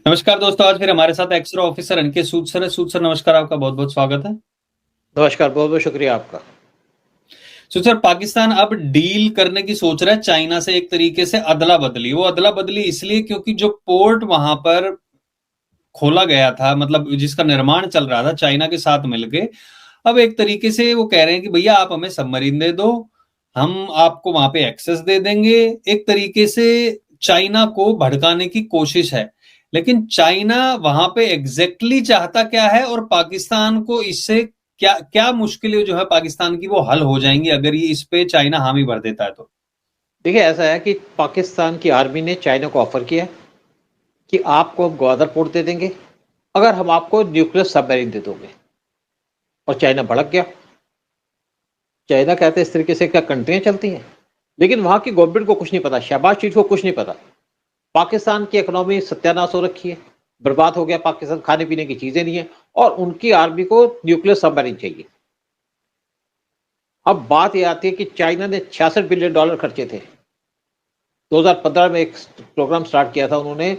नमस्कार दोस्तों, आज फिर हमारे साथ एक्स-रे ऑफिसर अनिकेत सूद सर है। सूद सर नमस्कार, आपका बहुत-बहुत स्वागत है। नमस्कार, बहुत-बहुत शुक्रिया आपका। सूद सर, पाकिस्तान अब डील करने की सोच रहा है चाइना से, एक तरीके से अदला-बदली। वो अदला-बदली इसलिए क्योंकि जो पोर्ट वहां पर खोला गया था, मतलब जिसका निर्माण चल रहा था चाइना के साथ मिलके, अब एक तरीके से वो कह रहे हैं कि भैया आप हमें सबमरीन दे दो, हम आपको वहां पे एक्सेस दे देंगे। एक तरीके से चाइना को भड़काने की कोशिश है, लेकिन चाइना वहां पे एग्जैक्टली चाहता क्या है और पाकिस्तान को इससे क्या क्या मुश्किलें जो है पाकिस्तान की वो हल हो जाएंगी अगर ये इस पे चाइना हामी भर देता है तो। देखिए, ऐसा है कि पाकिस्तान की आर्मी ने चाइना को ऑफ़र किया है कि आपको हम ग्वादर पोर्ट दे देंगे, अगर हम आपको न्यूक्लियर सबमरीन दे दोगे। और चाइना भड़क गया। चाइना कहते हैं इस तरीके से क्या कंट्रियाँ चलती हैं? लेकिन वहाँ की गवर्नमेंट को कुछ नहीं पता, शहबाज शरीफ को कुछ नहीं पता। पाकिस्तान की इकोनॉमी सत्यानाश हो रखी है, बर्बाद हो गया पाकिस्तान, खाने-पीने की चीज़ें नहीं है और उनकी आर्मी को न्यूक्लियर सबमरीन चाहिए। अब बात ये आती है कि चाइना ने $66 बिलियन खर्चे थे। 2015 में एक प्रोग्राम स्टार्ट किया था उन्होंने,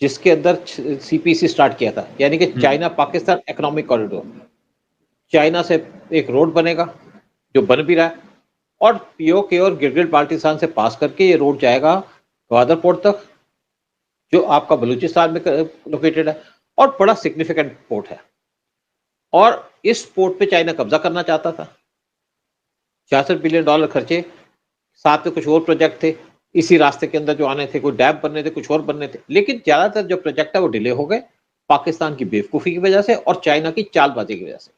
जिसके अंदर सीपीसी स्टार्ट किया था, यानी कि China Pakistan economic corridor. China से एक रोड बनेगा, जो बन भी रहा है, और पीओके और गिलगित बाल्टिस्तान से पास करके ये रोड जाएगा ग्वादर पोर्ट तक, जो आपका बलूचिस्तान में लोकेटेड है और बड़ा सिग्निफिकेंट पोर्ट है। और इस पोर्ट पे चाइना कब्जा करना चाहता था। $66 बिलियन खर्चे, साथ में कुछ और प्रोजेक्ट थे इसी रास्ते के अंदर जो आने थे, कोई डैम बनने थे, कुछ और बनने थे, लेकिन ज्यादातर जो प्रोजेक्ट है वो डिले हो गए पाकिस्तान की बेवकूफ़ी की वजह से और चाइना की चालबाजी की वजह से।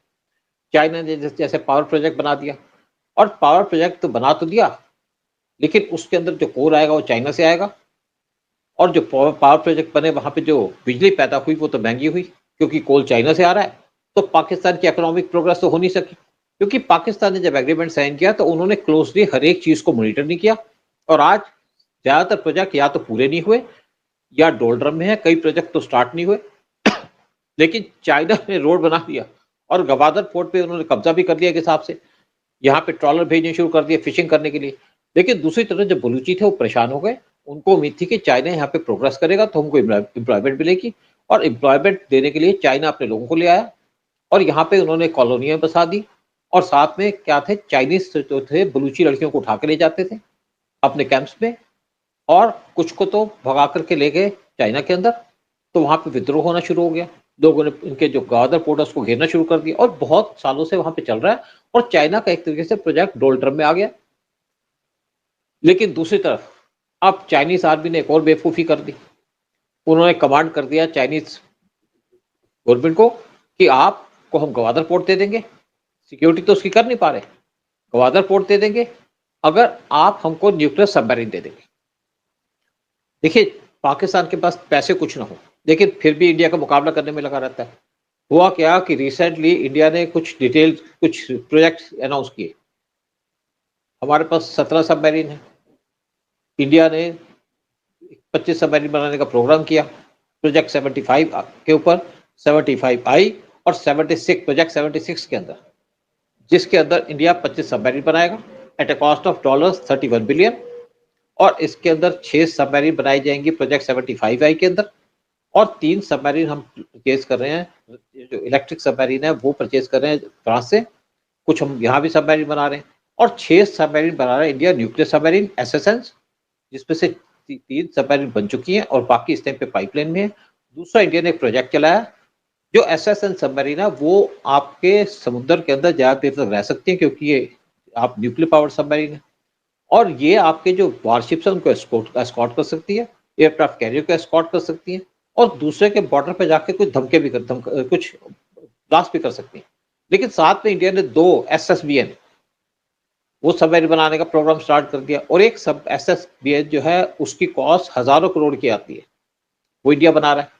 चाइना ने जैसे पावर प्रोजेक्ट बना दिया, और पावर प्रोजेक्ट तो बना तो दिया, लेकिन उसके अंदर जो कोर आएगा वो चाइना से आएगा, और जो पावर प्रोजेक्ट बने वहां पे जो बिजली पैदा हुई वो तो महंगी हुई, क्योंकि कोल चाइना से आ रहा है। तो पाकिस्तान की इकोनॉमिक प्रोग्रेस तो हो नहीं सकी, क्योंकि पाकिस्तान ने जब एग्रीमेंट साइन किया तो उन्होंने क्लोजली हर एक चीज को मॉनिटर नहीं किया। और आज ज्यादातर प्रोजेक्ट या तो पूरे नहीं हुए या डोलड्रम में है, कई प्रोजेक्ट तो स्टार्ट नहीं हुए। लेकिन चाइना ने रोड बना दिया और गवादर पोर्ट पे उन्होंने कब्जा भी कर लिया के हिसाब से, यहाँ पे ट्रॉलर भेजने शुरू कर दिए फिशिंग करने के लिए। लेकिन दूसरी तरफ जो बलूची थे वो परेशान हो गए, उनको उम्मीद थी कि चाइना यहाँ पे प्रोग्रेस करेगा तो हमको एम्प्लॉयमेंट मिलेगी, और एम्प्लॉयमेंट देने के लिए चाइना अपने लोगों को ले आया और यहाँ पे उन्होंने कॉलोनियां बसा दी। और साथ में क्या थे, चाइनीज जो थे बलूची लड़कियों को उठा के ले जाते थे अपने कैंप्स में, और कुछ को तो भगा करके ले गए चाइना के अंदर। तो वहां पे विद्रोह होना शुरू हो गया, लोगों ने इनके जो ग्वादर पोर्ट है उसको घेरना शुरू कर दिया, और बहुत सालों से वहां पे चल रहा है। और चाइना का एक तरीके से प्रोजेक्ट डोलड्रम में आ गया। लेकिन दूसरी तरफ अब चाइनीज आर्मी ने एक और बेवकूफ़ी कर दी। उन्होंने कमांड कर दिया चाइनीज गवर्नमेंट को कि आपको हम गवादर पोर्ट दे देंगे, सिक्योरिटी तो उसकी कर नहीं पा रहे, गवादर पोर्ट दे देंगे अगर आप हमको न्यूक्लियर सबमरीन दे देंगे। देखिए, पाकिस्तान के पास पैसे कुछ ना हो, लेकिन फिर भी इंडिया का मुकाबला करने में लगा रहता है। हुआ क्या कि रिसेंटली इंडिया ने कुछ डिटेल, कुछ प्रोजेक्ट अनाउंस किए। हमारे पास 17 सबमरीन है। इंडिया ने 25 सबमरीन बनाने का प्रोग्राम किया, प्रोजेक्ट 75 के ऊपर, 75 आई, और 76 प्रोजेक्ट 76 के अंदर, जिसके अंदर इंडिया 25 सबमरीन बनाएगा at a cost of $31 billion. और इसके अंदर 6 सबमरीन बनाई जाएंगी प्रोजेक्ट 75 आई के अंदर, और 3 सबमरीन हम परचेज कर रहे हैं, जो इलेक्ट्रिक सबमरीन है वो परचेज कर रहे हैं फ्रांस से, कुछ हम यहाँ भी सबमरीन बना रहे हैं, और 6 सबमरीन बना रहा है इंडिया न्यूक्लियर सबमरीन एसएसएन, जिसमें से 3 सबमरीन बन चुकी हैं और बाकी इस टाइम पे पाइपलाइन में है। दूसरा इंडिया ने एक प्रोजेक्ट चलाया, जो एसएसएन सबमरीन है वो आपके समुद्र के अंदर ज्यादा देर तक रह सकती है, क्योंकि ये आप न्यूक्लियर पावर सबमरीन है, और ये आपके जो वारशिप्स है उनको एस्कॉर्ट कर सकती है, एयरक्राफ्ट कैरियर को एस्कॉर्ट कर सकती है, और दूसरे के बॉर्डर पे जाके कुछ धमके भी कुछ ब्लास्ट भी कर सकती है। लेकिन साथ में इंडिया ने 2 एसएसबीएन वो सबमरीन बनाने का प्रोग्राम स्टार्ट कर दिया, और एक सब एसएसबीएन जो है उसकी कॉस्ट हजारों करोड़ की आती है, वो इंडिया बना रहा है।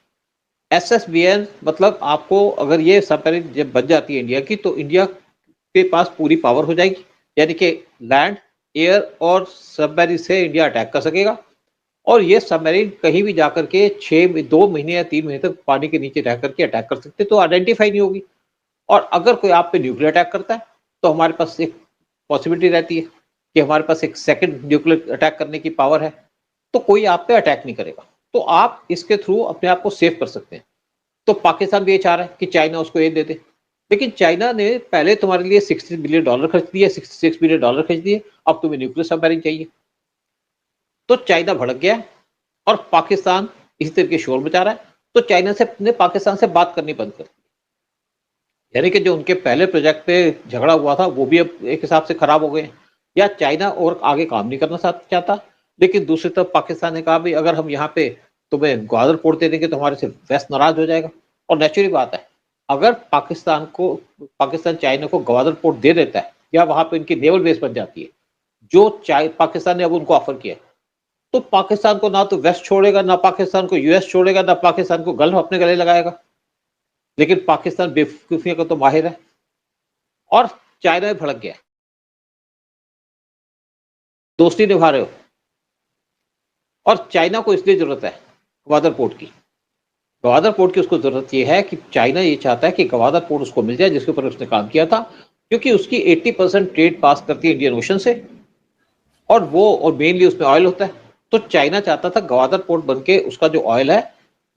एसएसबीएन मतलब आपको अगर ये सबमरीन जब बन जाती है इंडिया की, तो इंडिया के पास पूरी पावर हो जाएगी, यानी कि लैंड, एयर और सबमरीन से इंडिया अटैक कर सकेगा। और ये सबमरीन कहीं भी जाकर के 2 महीने या 3 महीने तक पानी के नीचे रह करके अटैक कर सकते, तो आइडेंटिफाई नहीं होगी। और अगर कोई आप पे न्यूक्लियर अटैक करता है तो हमारे पास एक पॉसिबिलिटी रहती है कि हमारे पास एक सेकंड न्यूक्लियर अटैक करने की पावर है, तो कोई आप पे अटैक नहीं करेगा। तो आप इसके थ्रू अपने आप को सेव कर सकते हैं। तो पाकिस्तान भी ये चाह रहा है कि चाइना उसको ये दे दे, लेकिन चाइना ने पहले तुम्हारे लिए $60 बिलियन खर्च दिए, $66 बिलियन खर्च दिए, अब तुम्हें न्यूक्लियर सबमरीन चाहिए। तो चाइना भड़क गया और पाकिस्तान इसी तरीके शोर मचा रहा है। तो चाइना से ने पाकिस्तान से बात करनी बंद कर दी, यानी कि जो उनके पहले प्रोजेक्ट पे झगड़ा हुआ था वो भी अब एक हिसाब से खराब हो गए, या चाइना और आगे काम नहीं करना चाहता। लेकिन दूसरी तरफ पाकिस्तान ने कहा भाई अगर हम यहाँ पे तुम्हें ग्वादर पोर्ट दे देंगे तो हमारे से वेस्ट नाराज हो जाएगा। और नेचुरली बात है, अगर पाकिस्तान चाइना को ग्वादर पोर्ट दे देता है या वहां पे इनकी नेवल बेस बन जाती है, जो पाकिस्तान ने अब उनको ऑफर किया, तो पाकिस्तान को ना तो वेस्ट छोड़ेगा, ना पाकिस्तान को यूएस छोड़ेगा, ना पाकिस्तान को गल्फ अपने गले लगाएगा। लेकिन पाकिस्तान बेवकूफियों का तो माहिर है और चाइना में भड़क गया। दोस्ती निभा रहे हो, और चाइना को इसलिए जरूरत है ग्वादर पोर्ट की। ग्वादर पोर्ट की उसको जरूरत यह है कि चाइना ये चाहता है कि ग्वादर पोर्ट उसको मिल जाए जिसके ऊपर उसने काम किया था, क्योंकि उसकी 80% ट्रेड पास करती है इंडियन ओशन से, और मेनली उसमें ऑयल होता है। तो चाइना चाहता था ग्वादर पोर्ट बनके उसका जो ऑयल है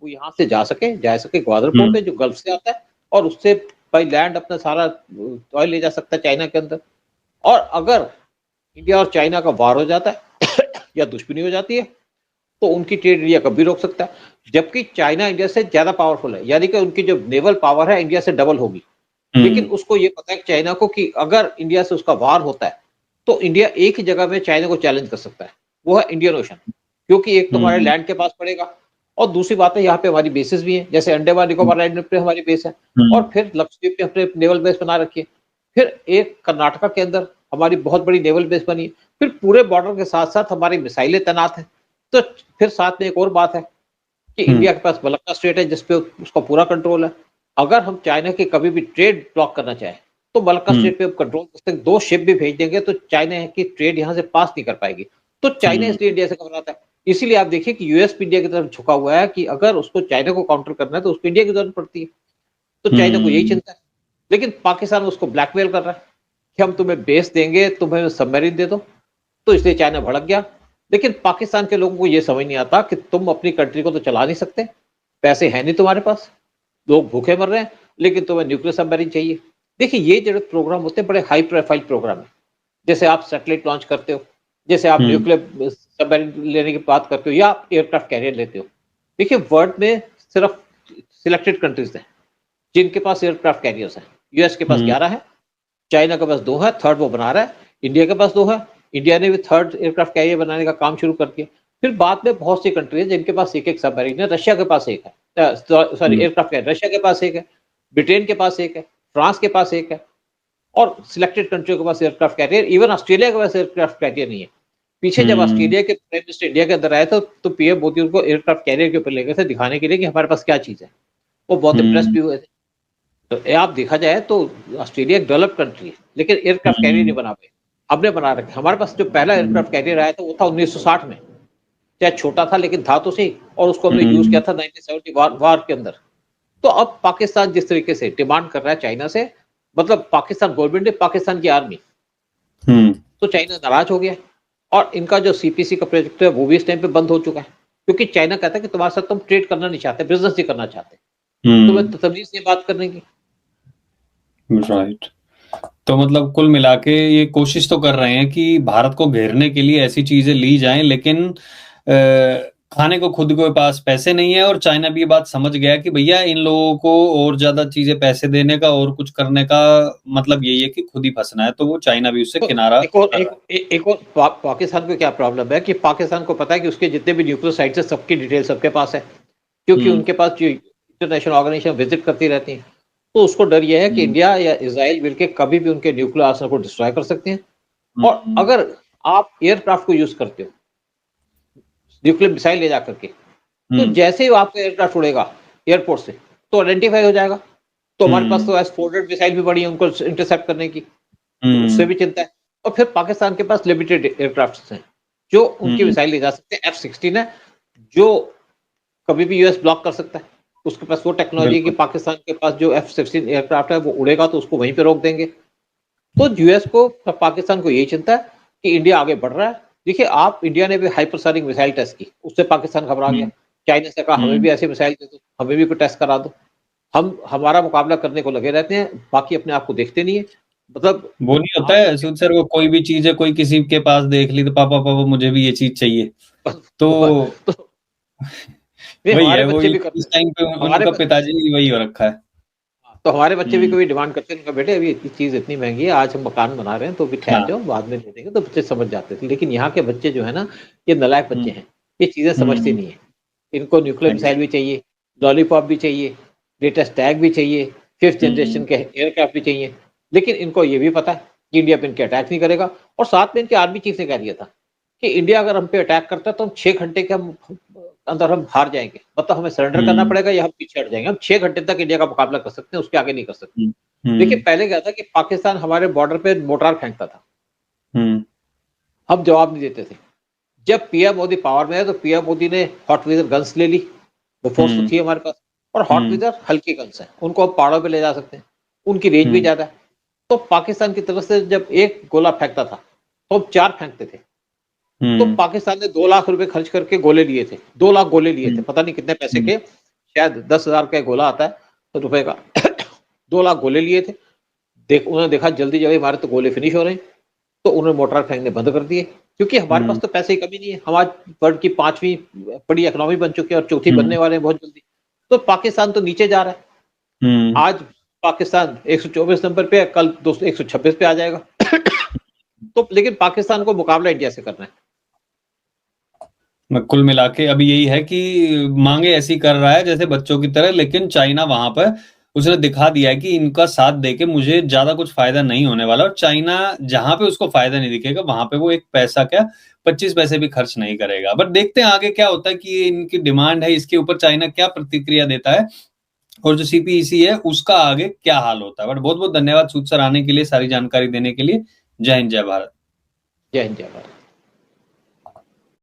वो यहाँ से जा सके ग्वादर पोर्ट है जो गल्फ से आता है, और उससे बाई लैंड अपना सारा ऑयल ले जा सकता है चाइना के अंदर। और अगर इंडिया और चाइना का वार हो जाता है या दुश्मनी हो जाती है तो उनकी ट्रेड इंडिया कभी रोक सकता है, जबकि चाइना इंडिया से ज्यादा पावरफुल है, यानी कि उनकी जो नेवल पावर है इंडिया से डबल होगी। लेकिन उसको ये पता है चाइना को कि अगर इंडिया से उसका वार होता है तो इंडिया एक ही जगह में चाइना को चैलेंज कर सकता है, वो है इंडियन ओशन, क्योंकि एक तो हमारे लैंड के पास पड़ेगा और दूसरी बात है यहाँ पे हमारी बेसिस भी हैं, जैसे अंडमान निकोबार आइलैंड पे हमारी बेस है, और फिर लक्षद्वीप पे अपने नेवल बेस बना रखी है, फिर एक कर्नाटका के अंदर हमारी बहुत बड़ी नेवल बेस बनी है, फिर पूरे बॉर्डर के साथ साथ हमारी मिसाइलें तैनात हैं। तो फिर साथ में एक और बात है कि इंडिया के पास मलक्का स्ट्रेट है जिसपे उसका पूरा कंट्रोल है। अगर हम चाइना की कभी भी ट्रेड ब्लॉक करना चाहें तो मलक्का स्ट्रेट पे कंट्रोल कर सकते, 2 शिप भी भेज देंगे तो चाइना की ट्रेड यहाँ से पास नहीं कर पाएगी। तो चाइना इसलिए इंडिया से घबराता है। इसीलिए आप देखिए कि यूएस इंडिया की तरफ झुका हुआ है कि अगर उसको चाइना को काउंटर करना है तो उसको इंडिया की जरूरत पड़ती है। तो चाइना को यही चिंता है, लेकिन पाकिस्तान उसको ब्लैकमेल कर रहा है कि हम तुम्हें बेस देंगे, तुम्हें सबमरीन दे दो। तो इसलिए चाइना भड़क गया। लेकिन पाकिस्तान के लोगों को यह समझ नहीं आता कि तुम अपनी कंट्री को तो चला नहीं सकते, पैसे हैं नहीं तुम्हारे पास, लोग भूखे मर रहे हैं, लेकिन तुम्हें न्यूक्लियर सबमरीन चाहिए। देखिए ये जो प्रोग्राम होते हैं बड़े हाई प्रोफाइल प्रोग्राम है, जैसे आप सैटेलाइट लॉन्च करते हो, जैसे आप न्यूक्लियर सबमरीन लेने की बात करते हो, या आप एयरक्राफ्ट कैरियर लेते हो। देखिए वर्ल्ड में सिर्फ सिलेक्टेड कंट्रीज हैं जिनके पास एयरक्राफ्ट कैरियर्स हैं। यूएस के पास 11 है, चाइना के पास 2 है, थर्ड वो बना रहा है, इंडिया के पास 2 है, इंडिया ने भी थर्ड एयरक्राफ्ट कैरियर बनाने का काम शुरू कर दिया। फिर बाद में बहुत सी कंट्री है जिनके पास एक सबमरीन है, रशिया के पास एक है, सॉरी एयरक्राफ्ट कैरियर रशिया के पास एक है, ब्रिटेन के पास एक है, फ्रांस के पास एक है, और सिलेक्टेड कंट्रियों के पास एयरक्राफ्ट कैरियर, इवन ऑस्ट्रेलिया के पास एयरक्राफ्ट कैरियर नहीं है। पीछे जब ऑस्ट्रेलिया के प्राइम मिनिस्टर इंडिया के अंदर आए तो पीएम मोदी उनको एयरक्राफ्ट कैरियर के ऊपर लेकर थे दिखाने के लिए कि हमारे पास क्या चीज है। वो बहुत इंप्रेस भी हुए थे। तो आप देखा जाए तो ऑस्ट्रेलिया एक डेवलप्ड कंट्री है, लेकिन एयरक्राफ्ट कैरियर नहीं बना पाए, हमने बना रखे। हमारे पास जो पहला एयरक्राफ्ट कैरियर आया था वो था 1960 में, चाहे छोटा था लेकिन था तो सही, और उसको हमने यूज किया था 1970 वार के अंदर। तो अब पाकिस्तान जिस तरीके से डिमांड कर रहा है चाइना से, मतलब पाकिस्तान गवर्नमेंट ने पाकिस्तान की आर्मी, तो चाइना नाराज हो गया, और इनका जो सीपीसी का प्रोजेक्ट है वो भी इस टाइम पे बंद हो चुका है, क्योंकि चाइना कहता है कि तुम्हारे साथ तुम ट्रेड करना नहीं चाहते, बिजनेस नहीं करना चाहते, तुम्हें तो तमीज नहीं बात करने की। राइट। तो मतलब कुल मिला के ये कोशिश तो कर रहे हैं कि भारत को घेरने के लिए ऐसी चीजें ली जाएं, लेकिन खाने को खुद के पास पैसे नहीं है। और चाइना भी ये बात समझ गया कि भैया इन लोगों को और ज्यादा चीजें पैसे देने का और कुछ करने का मतलब यही है कि खुद ही फंसना है, तो वो चाइना भी उससे किनारा। एक और पाकिस्तान को क्या प्रॉब्लम है कि पाकिस्तान को पता है कि उसके जितने भी न्यूक्लियर साइट्स है सबकी डिटेल सबके पास है, क्योंकि उनके पास जो इंटरनेशनल ऑर्गेनाइजेशन विजिट करती रहती है। तो उसको डर यह है कि इंडिया या इजराइल मिलकर कभी भी उनके न्यूक्लियर आर्सेनल को डिस्ट्रॉय कर सकते हैं। और अगर आप एयरक्राफ्ट को यूज करते हो न्यूक्लियर मिसाइल ले जाकर के, तो जैसे ही आपका एयरक्राफ्ट उड़ेगा एयरपोर्ट से तो आइडेंटिफाई हो जाएगा। तो हमारे पास तो S-400 मिसाइल भी बड़ी है उनको इंटरसेप्ट करने की, तो उससे भी चिंता है। और फिर पाकिस्तान के पास लिमिटेड एयरक्राफ्ट हैं जो उनकी मिसाइल ले जा सकते हैं। F-16 है जो कभी भी यूएस ब्लॉक कर सकता है, उसके पास वो टेक्नोलॉजी है कि पाकिस्तान के पास जो F-16 एयरक्राफ्ट है वो उड़ेगा तो उसको वहीं पे रोक देंगे। तो यूएस को, पाकिस्तान को यही चिंता है कि इंडिया आगे बढ़ रहा है। देखिए आप, इंडिया ने भी हाइपरसोनिक मिसाइल टेस्ट की, उससे पाकिस्तान घबरा गया। चाइना से कहा हमें भी ऐसे मिसाइल दे दो, हमें भी कोई टेस्ट करा दो। हम हमारा मुकाबला करने को लगे रहते हैं, बाकी अपने आप को देखते नहीं है। मतलब वो नहीं होता आज है सुध सर, वो कोई भी चीज है, कोई किसी के पास देख ली तो पापा पापा मुझे भी ये चीज चाहिए, तो तो ये वही हमारे है, वो बच्चे भी करते इस हैं। टाइम पे हमारे उनका पिताजी वही हो रखा है। तो हमारे बच्चे भी हम्म। कभी डिमांड करते हैं, बेटे अभी इतनी चीज इतनी महंगी है, आज हम मकान बना रहे हैं तो भी ठहर हाँ। जाओ, बाद में दे देंगे। तो बच्चे समझ जाते थे। लेकिन यहाँ के बच्चे जो है ना, ये नालायक बच्चे हम्म। हैं, ये चीजें समझते हम्म। नहीं है। इनको न्यूक्लियर मिसाइल भी चाहिए, लॉलीपॉप भी चाहिए, लेटेस्ट टैग भी चाहिए, फिफ्थ जनरेशन हम्म। के एयरक्राफ्ट भी चाहिए। लेकिन इनको ये भी पता है कि इंडिया पे इनके अटैक नहीं करेगा। और साथ में इनके आर्मी चीफ ने कह दिया था कि इंडिया अगर हम पे अटैक करता है तो हम 6 घंटे के अंदर हम हार जाएंगे, मतलब हमें सरेंडर करना हम्म। पड़ेगा या हम पीछे हट जाएंगे। हम 6 घंटे तक इंडिया का मुकाबला कर सकते हैं, उसके आगे नहीं कर सकते। हम्म। देखिए हम्म। पहले क्या था कि पाकिस्तान हमारे बॉर्डर पे मोर्टार फेंकता था, हम्म। हम जवाब नहीं देते थे। जब पीएम मोदी पावर में है तो पीएम मोदी ने हॉट व्हीलर गन्स ले ली, वो फोर्स तो हम्म। थी हमारे पास। और हॉट हम्म। व्हीलर हल्की गन्स है, उनको हम पहाड़ों पे ले जा सकते हैं, उनकी रेंज भी हम्म। ज्यादा है। तो पाकिस्तान की तरफ से जब एक गोला फेंकता था तो हम 4 फेंकते थे। तो हम्म। पाकिस्तान ने 2 लाख रुपए खर्च करके गोले लिए थे, 2 लाख गोले लिए थे, हम्म। पता नहीं कितने पैसे हम्म। के, शायद 10,000 का गोला आता है तो रुपए का। 2 लाख गोले लिए थे। उन्होंने देखा जल्दी जल्दी हमारे तो गोले फिनिश हो रहे हैं, तो उन्होंने मोर्टार फेंकने बंद कर दिए। क्योंकि हमारे पास हम्म। तो पैसे की कमी नहीं है, हम आज वर्ल्ड की 5वीं बड़ी इकोनॉमी बन चुके हैं और चौथी बनने हम्म। वाले हैं बहुत जल्दी। तो पाकिस्तान तो नीचे जा रहा है। हम्म। आज पाकिस्तान 124 नंबर पे है, कल 126 पे आ जाएगा। तो लेकिन पाकिस्तान को मुकाबला इंडिया से करना है। कुल मिला के अभी यही है कि मांगे ऐसी कर रहा है जैसे बच्चों की तरह, लेकिन चाइना वहां पर उसने दिखा दिया है कि इनका साथ देके मुझे ज्यादा कुछ फायदा नहीं होने वाला, और चाइना जहां पे उसको फायदा नहीं दिखेगा वहां पे वो एक पैसा क्या 25 पैसे भी खर्च नहीं करेगा। बट देखते हैं आगे क्या होता है कि ये इनकी डिमांड है, इसके ऊपर चाइना क्या प्रतिक्रिया देता है, और जो सीपीईसी है उसका आगे क्या हाल होता है। बट बहुत बहुत धन्यवाद सूद सर आने के लिए, सारी जानकारी देने के लिए। जय हिंद जय भारत। जय हिंद जय भारत।